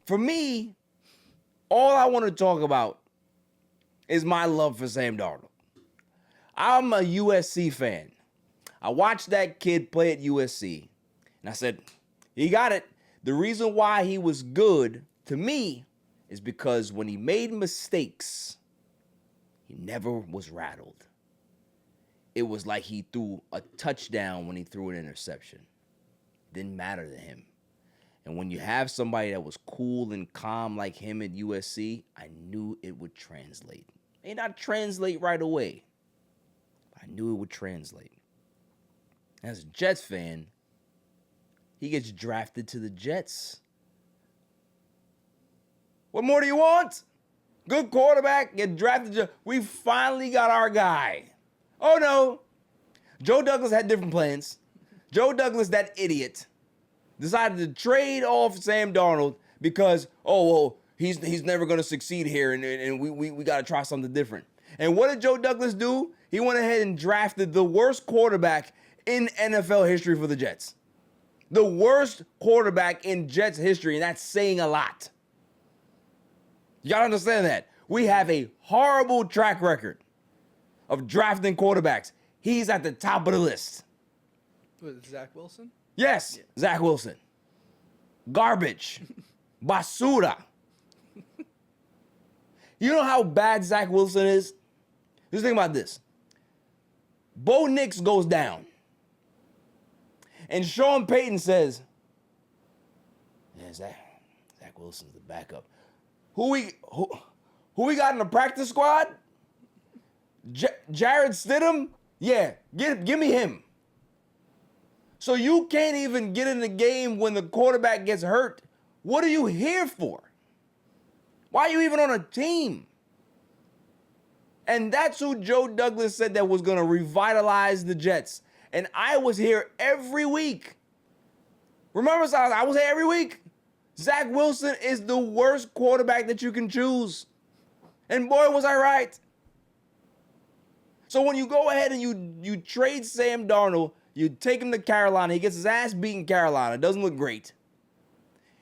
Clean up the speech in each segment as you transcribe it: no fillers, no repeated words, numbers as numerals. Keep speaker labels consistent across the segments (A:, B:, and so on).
A: For me, all I want to talk about is my love for Sam Darnold. I'm a USC fan. I watched that kid play at USC, and I said, he got it. The reason why he was good to me is because when he made mistakes, he never was rattled. It was like he threw a touchdown when he threw an interception. Didn't matter to him. And when you have somebody that was cool and calm like him at USC, I knew it would translate. It may not translate right away, but I knew it would translate. As a Jets fan, he gets drafted to the Jets. What more do you want? Good quarterback, get drafted. We finally got our guy. Oh no. Joe Douglas had different plans. Joe Douglas, that idiot, decided to trade off Sam Darnold because, he's never going to succeed here, and we got to try something different. And what did Joe Douglas do? He went ahead and drafted the worst quarterback in NFL history for the Jets. The worst quarterback in Jets history, and that's saying a lot. You got to understand that. We have a horrible track record of drafting quarterbacks. He's at the top of the list.
B: Was Zach Wilson?
A: Yes, yeah. Zach Wilson. Garbage. Basura. You know how bad Zach Wilson is? Just think about this. Bo Nix goes down. And Sean Payton says, yeah, Zach Wilson's the backup. Who we got in the practice squad? Jared Stidham? Yeah, give me him. So you can't even get in the game when the quarterback gets hurt. What are you here for? Why are you even on a team? And that's who Joe Douglas said that was going to revitalize the Jets. And I was here every week. Remember, I was here every week. Zach Wilson is the worst quarterback that you can choose. And boy, was I right. So when you go ahead and you trade Sam Darnold, you take him to Carolina. He gets his ass beat in Carolina. Doesn't look great.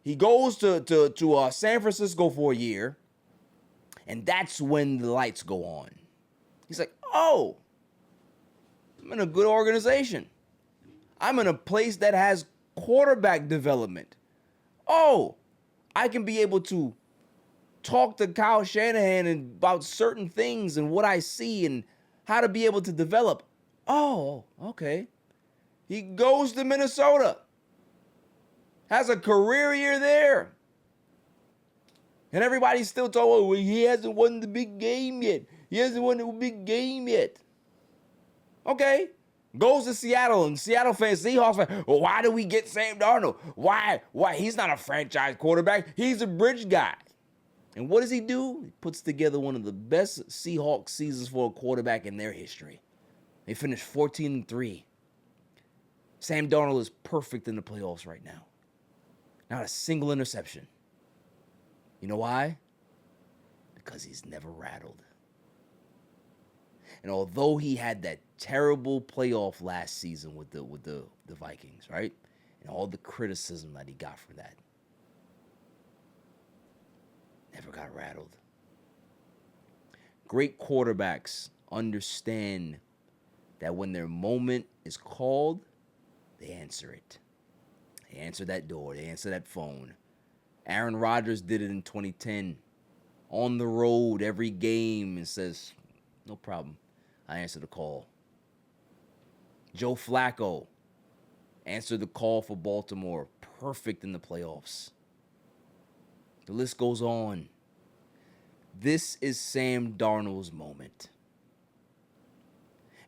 A: He goes to San Francisco for a year. And that's when the lights go on. He's like, oh, I'm in a good organization. I'm in a place that has quarterback development. Oh, I can be able to talk to Kyle Shanahan about certain things and what I see and how to be able to develop. Oh, okay. He goes to Minnesota. Has a career year there. And everybody's still told, well, he hasn't won the big game yet. He hasn't won the big game yet. Okay. Goes to Seattle, and Seattle fans, Seahawks fans, well, why do we get Sam Darnold? Why? He's not a franchise quarterback. He's a bridge guy. And what does he do? He puts together one of the best Seahawks seasons for a quarterback in their history. They finished 14-3. Sam Darnold is perfect in the playoffs right now. Not a single interception. You know why? Because he's never rattled. And although he had that terrible playoff last season with the Vikings, right? And all the criticism that he got from that, never got rattled. Great quarterbacks understand that when their moment is called, they answer it. They answer that door. They answer that phone. Aaron Rodgers did it in 2010. On the road every game and says, no problem. I answer the call. Joe Flacco answered the call for Baltimore. Perfect in the playoffs. The list goes on. This is Sam Darnold's moment.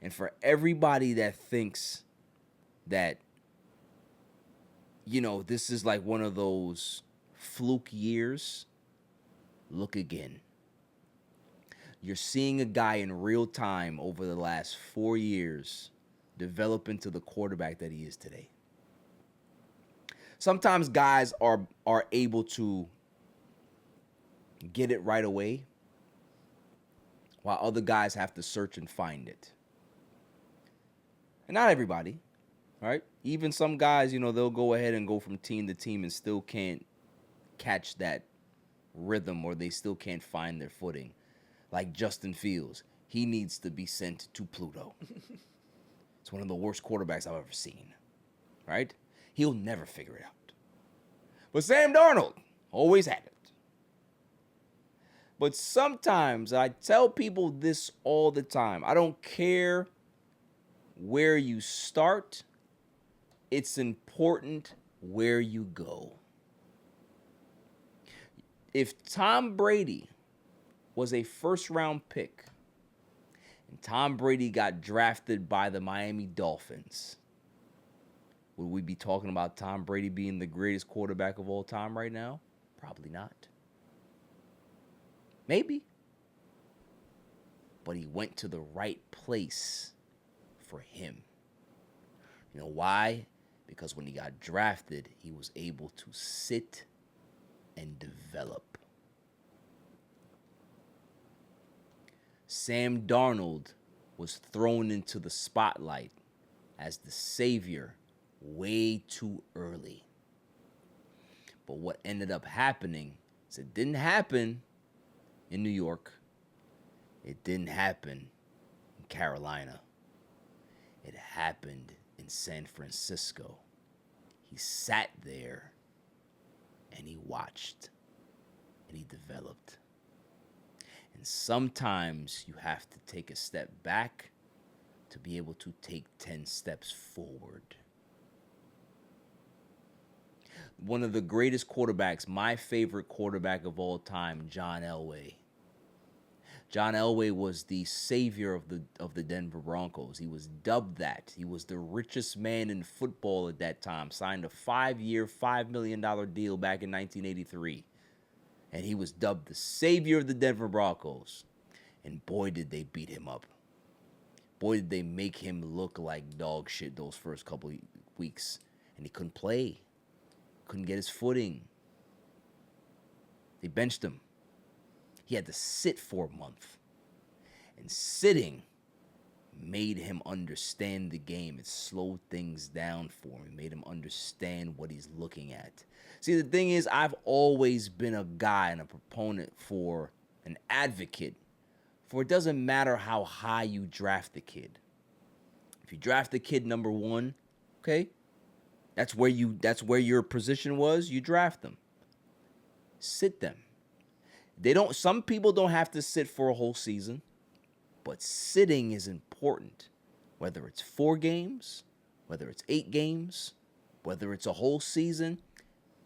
A: And for everybody that thinks that, this is like one of those fluke years, look again. You're seeing a guy in real time over the last 4 years develop into the quarterback that he is today. Sometimes guys are able to get it right away, while other guys have to search and find it. And not everybody, right? Even some guys, they'll go ahead and go from team to team and still can't catch that rhythm or they still can't find their footing. Like Justin Fields, he needs to be sent to Pluto. It's one of the worst quarterbacks I've ever seen, right? He'll never figure it out. But Sam Darnold always had it. But sometimes I tell people this all the time. I don't care where you start. It's important where you go. If Tom Brady was a first-round pick and Tom Brady got drafted by the Miami Dolphins, would we be talking about Tom Brady being the greatest quarterback of all time right now? Probably not. Maybe. But he went to the right place for him. You know why? Because when he got drafted, he was able to sit and develop. Sam Darnold was thrown into the spotlight as the savior way too early. But what ended up happening is it didn't happen in New York. It didn't happen in Carolina. It happened in San Francisco. He sat there and he watched and he developed. And sometimes you have to take a step back to be able to take 10 steps forward. One of the greatest quarterbacks, my favorite quarterback of all time, John Elway. John Elway was the savior of the Denver Broncos. He was dubbed that. He was the richest man in football at that time. Signed a 5-year, $5 million deal back in 1983. And he was dubbed the savior of the Denver Broncos. And boy, did they beat him up. Boy, did they make him look like dog shit those first couple weeks. And he couldn't play. Couldn't get his footing. They benched him. He had to sit for a month. And sitting made him understand the game. It slowed things down for him. It made him understand what he's looking at. See, the thing is, I've always been a guy and a proponent for an advocate for it doesn't matter how high you draft the kid. If you draft the kid number 1, okay, that's where your position was, you draft them. Sit them. Some people don't have to sit for a whole season, but sitting is important. Whether it's 4 games, whether it's 8 games, whether it's a whole season,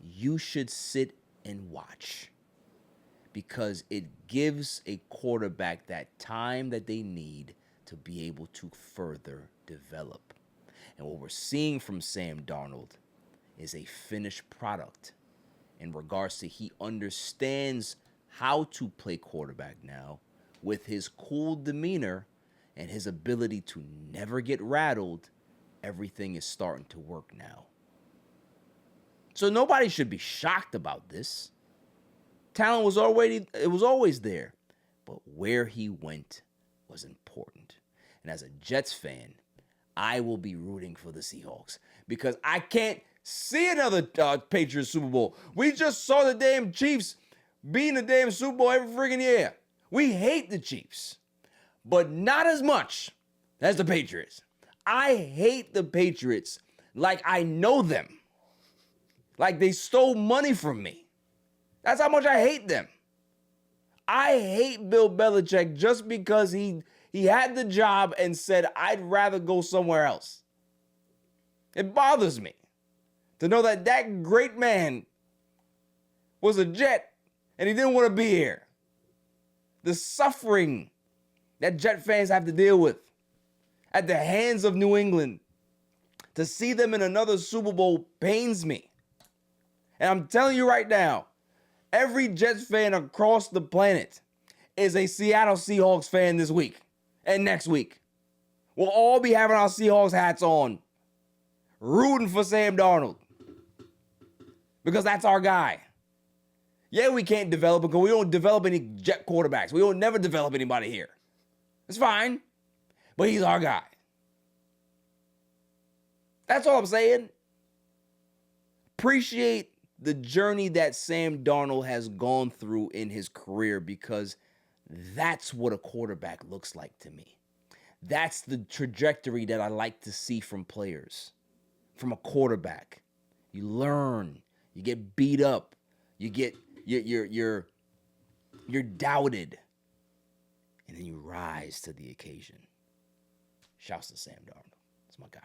A: you should sit and watch. Because it gives a quarterback that time that they need to be able to further develop. And what we're seeing from Sam Darnold is a finished product in regards to he understands how to play quarterback now with his cool demeanor and his ability to never get rattled. Everything is starting to work now. So nobody should be shocked about this. Talent was always there, but where he went was important. And as a Jets fan, I will be rooting for the Seahawks because I can't see another Patriots Super Bowl. We just saw the damn Chiefs being the damn Super Bowl every friggin' year. We hate the Chiefs, but not as much as the Patriots. I hate the Patriots like I know them. Like they stole money from me. That's how much I hate them. I hate Bill Belichick just because he had the job and said, I'd rather go somewhere else. It bothers me to know that that great man was a Jet and he didn't want to be here. The suffering that Jet fans have to deal with at the hands of New England, to see them in another Super Bowl pains me. And I'm telling you right now, every Jets fan across the planet is a Seattle Seahawks fan this week and next week. We'll all be having our Seahawks hats on, rooting for Sam Darnold, because that's our guy. Yeah, we can't develop because we don't develop any Jet quarterbacks. We don't never develop anybody here. It's fine, but he's our guy. That's all I'm saying. Appreciate the journey that Sam Darnold has gone through in his career, because that's what a quarterback looks like to me. That's the trajectory that I like to see from players, from a quarterback. You learn, you get beat up, you're doubted, and then you rise to the occasion. Shouts to Sam Darnold. That's my guy.